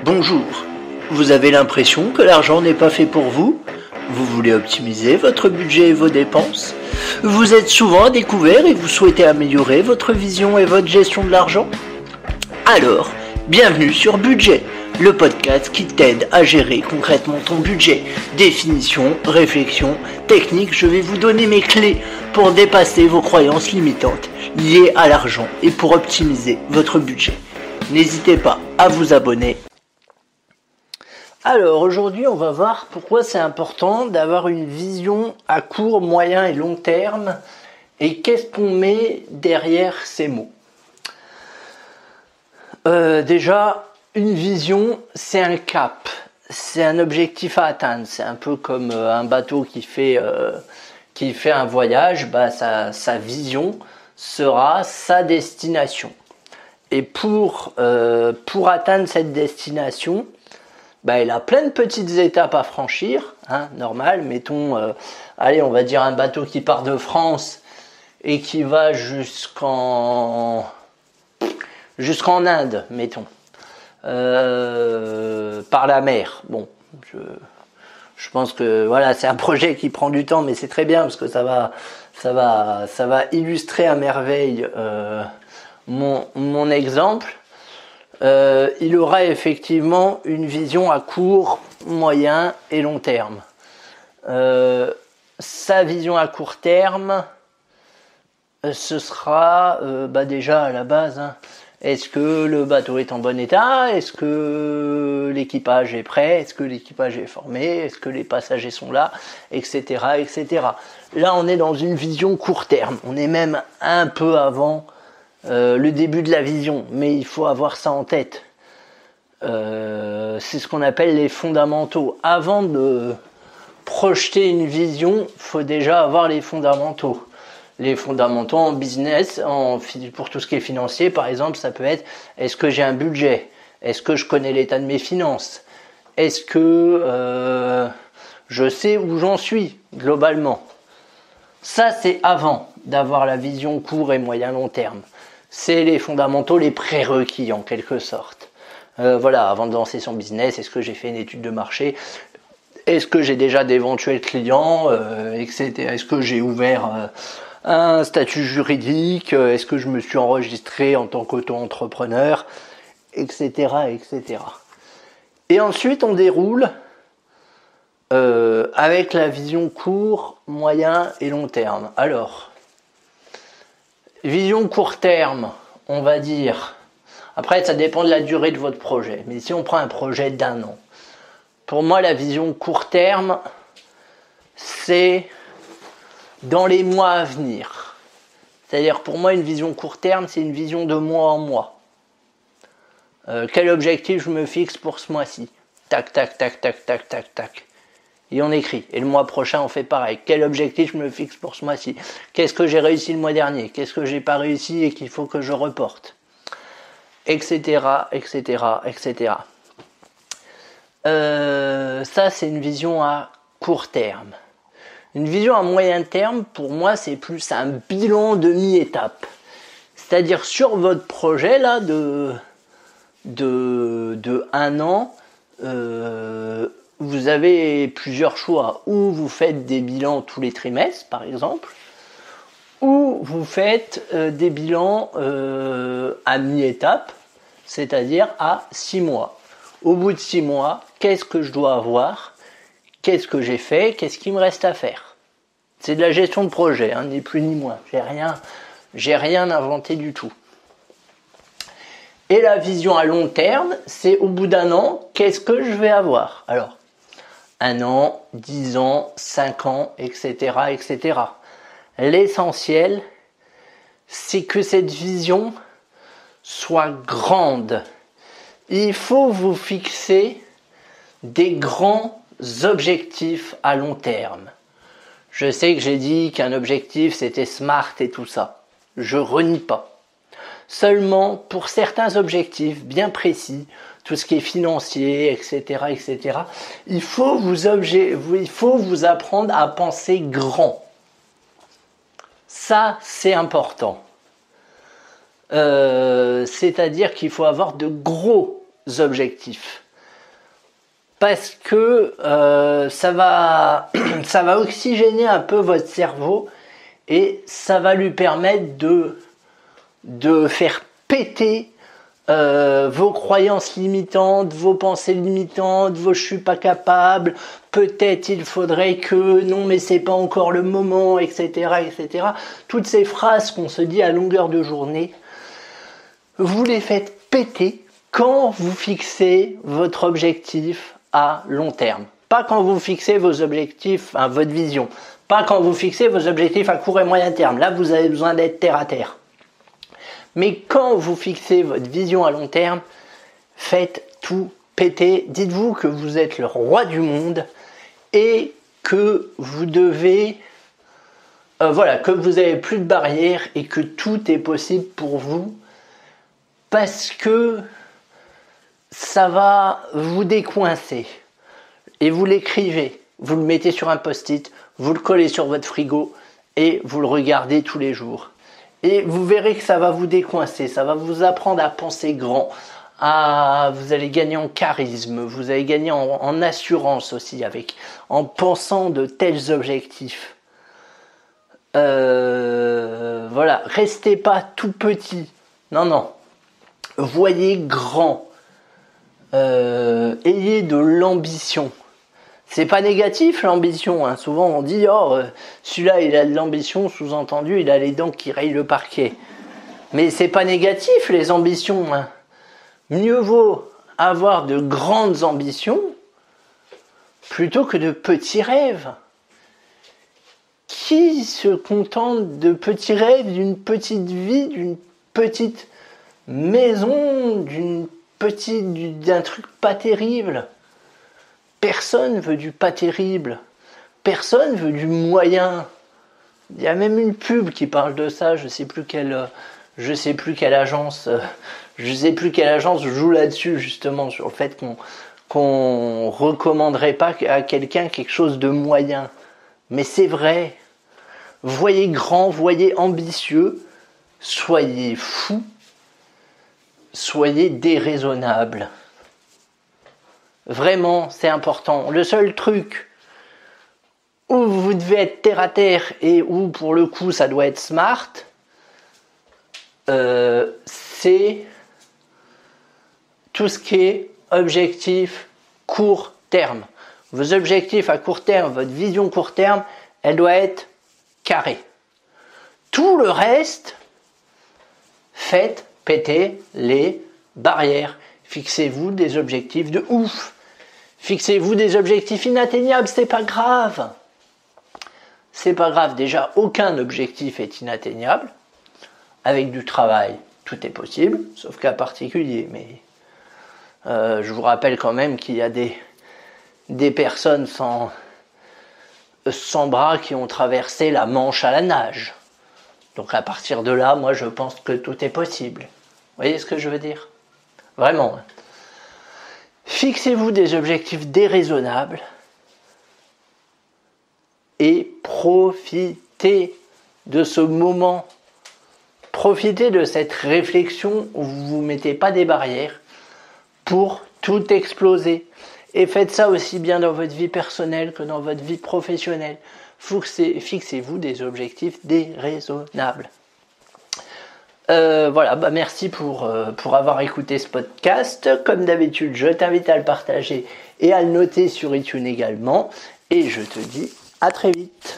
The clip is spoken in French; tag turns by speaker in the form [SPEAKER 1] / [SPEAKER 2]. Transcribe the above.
[SPEAKER 1] Bonjour, vous avez l'impression que l'argent n'est pas fait pour vous? Vous voulez optimiser votre budget et vos dépenses? Vous êtes souvent à découvert et vous souhaitez améliorer votre vision et votre gestion de l'argent? Alors, bienvenue sur Budget, le podcast qui t'aide à gérer concrètement ton budget. Définition, réflexion, technique, je vais vous donner mes clés pour dépasser vos croyances limitantes liées à l'argent et pour optimiser votre budget. N'hésitez pas à vous abonner. Alors aujourd'hui on va voir pourquoi c'est important d'avoir une vision à court, moyen et long terme et qu'est-ce qu'on met derrière ces mots. Déjà, une vision c'est un cap, c'est un objectif à atteindre, c'est un peu comme un bateau qui fait un voyage, sa vision sera sa destination. Et pour atteindre cette destination, il a plein de petites étapes à franchir, normal. Mettons, on va dire un bateau qui part de France et qui va jusqu'en Inde, mettons, par la mer. Bon, je pense que voilà, c'est un projet qui prend du temps, mais c'est très bien parce que ça va illustrer à merveille mon exemple. Il aura effectivement une vision à court, moyen et long terme. Sa vision à court terme, ce sera déjà à la base, est-ce que le bateau est en bon état? Est-ce que l'équipage est prêt? Est-ce que l'équipage est formé? Est-ce que les passagers sont là? Etc. etc. Là, on est dans une vision court terme. On est même un peu avant le début de la vision, mais il faut avoir ça en tête. C'est ce qu'on appelle les fondamentaux. Avant de projeter une vision, il faut déjà avoir les fondamentaux. Les fondamentaux en business, pour tout ce qui est financier, par exemple, ça peut être: est-ce que j'ai un budget? Est-ce que je connais l'état de mes finances? Est-ce que je sais où j'en suis globalement? Ça, c'est avant d'avoir la vision court et moyen long terme. C'est les fondamentaux, les prérequis en quelque sorte. Avant de lancer son business, est-ce que j'ai fait une étude de marché? Est-ce que j'ai déjà d'éventuels clients, etc. Est-ce que j'ai ouvert un statut juridique? Est-ce que je me suis enregistré en tant qu'auto-entrepreneur? Etc. etc. Et ensuite, on déroule avec la vision court, moyen et long terme. Alors, vision court terme, on va dire. Après, ça dépend de la durée de votre projet. Mais si on prend un projet d'1 an, pour moi, la vision court terme, c'est dans les mois à venir. C'est-à-dire, pour moi, une vision court terme, c'est une vision de mois en mois. Quel objectif je me fixe pour ce mois-ci? Tac, tac, tac, tac, tac, tac, tac. Et on écrit. Et le mois prochain, on fait pareil. Quel objectif je me fixe pour ce mois-ci? Qu'est-ce que j'ai réussi le mois dernier? Qu'est-ce que j'ai pas réussi et qu'il faut que je reporte? Etc. etc. etc. Ça, c'est une vision à court terme. Une vision à moyen terme, pour moi, c'est plus un bilan de mi-étape. C'est-à-dire sur votre projet là de 1 an, vous avez plusieurs choix. Ou vous faites des bilans tous les trimestres, par exemple, ou vous faites des bilans à mi-étape, c'est-à-dire à 6 mois. Au bout de 6 mois, qu'est-ce que je dois avoir? Qu'est-ce que j'ai fait? Qu'est-ce qu'il me reste à faire? C'est de la gestion de projet, ni plus ni moins. J'ai rien inventé du tout. Et la vision à long terme, c'est au bout d'1 an, qu'est-ce que je vais avoir? Alors, 1 an, 10 ans, 5 ans, etc., etc. L'essentiel, c'est que cette vision soit grande. Il faut vous fixer des grands objectifs à long terme. Je sais que j'ai dit qu'un objectif c'était smart et tout ça. Je renie pas. Seulement pour certains objectifs bien précis, tout ce qui est financier, etc., etc., il faut vous apprendre à penser grand. Ça, c'est important. C'est-à-dire qu'il faut avoir de gros objectifs. parce que ça va oxygéner un peu votre cerveau et ça va lui permettre de faire péter vos croyances limitantes, vos pensées limitantes, vos je suis pas capable, peut-être il faudrait que, non mais c'est pas encore le moment, etc., etc. Toutes ces phrases qu'on se dit à longueur de journée, vous les faites péter quand vous fixez votre objectif à long terme. Pas quand vous fixez vos objectifs, votre vision. Pas quand vous fixez vos objectifs à court et moyen terme. Là, vous avez besoin d'être terre à terre. Mais quand vous fixez votre vision à long terme, faites tout péter. Dites-vous que vous êtes le roi du monde et que vous devez... que vous n'avez plus de barrières et que tout est possible pour vous parce que ça va vous décoincer. Et vous l'écrivez, vous le mettez sur un post-it, vous le collez sur votre frigo et vous le regardez tous les jours. Et vous verrez que ça va vous décoincer, ça va vous apprendre à penser grand, vous allez gagner en charisme, vous allez gagner en assurance aussi en pensant de tels objectifs. Restez pas tout petit, non, voyez grand, ayez de l'ambition. C'est pas négatif l'ambition, hein. Souvent on dit celui-là il a de l'ambition, sous-entendu il a les dents qui rayent le parquet. Mais c'est pas négatif les ambitions, hein. Mieux vaut avoir de grandes ambitions plutôt que de petits rêves. Qui se contente de petits rêves, d'une petite vie, d'une petite maison, d'un truc pas terrible? Personne veut du pas terrible. Personne veut du moyen. Il y a même une pub qui parle de ça. Je sais plus quelle agence joue là-dessus justement sur le fait qu'on recommanderait pas à quelqu'un quelque chose de moyen. Mais c'est vrai. Voyez grand, voyez ambitieux, soyez fou, soyez déraisonnable. Vraiment, c'est important. Le seul truc où vous devez être terre à terre et où pour le coup ça doit être smart, c'est tout ce qui est objectif court terme. Vos objectifs à court terme, votre vision court terme, elle doit être carrée. Tout le reste, faites péter les barrières. Fixez-vous des objectifs de ouf. Fixez-vous des objectifs inatteignables, c'est pas grave. C'est pas grave, déjà aucun objectif est inatteignable. Avec du travail, tout est possible, sauf cas particulier. Mais je vous rappelle quand même qu'il y a des personnes sans bras qui ont traversé la Manche à la nage. Donc à partir de là, moi je pense que tout est possible. Vous voyez ce que je veux dire? Vraiment. Fixez-vous des objectifs déraisonnables et profitez de ce moment. Profitez de cette réflexion où vous ne vous mettez pas des barrières pour tout exploser. Et faites ça aussi bien dans votre vie personnelle que dans votre vie professionnelle. Fixez-vous des objectifs déraisonnables. Merci pour avoir écouté ce podcast. Comme d'habitude, je t'invite à le partager et à le noter sur iTunes également. Et je te dis à très vite.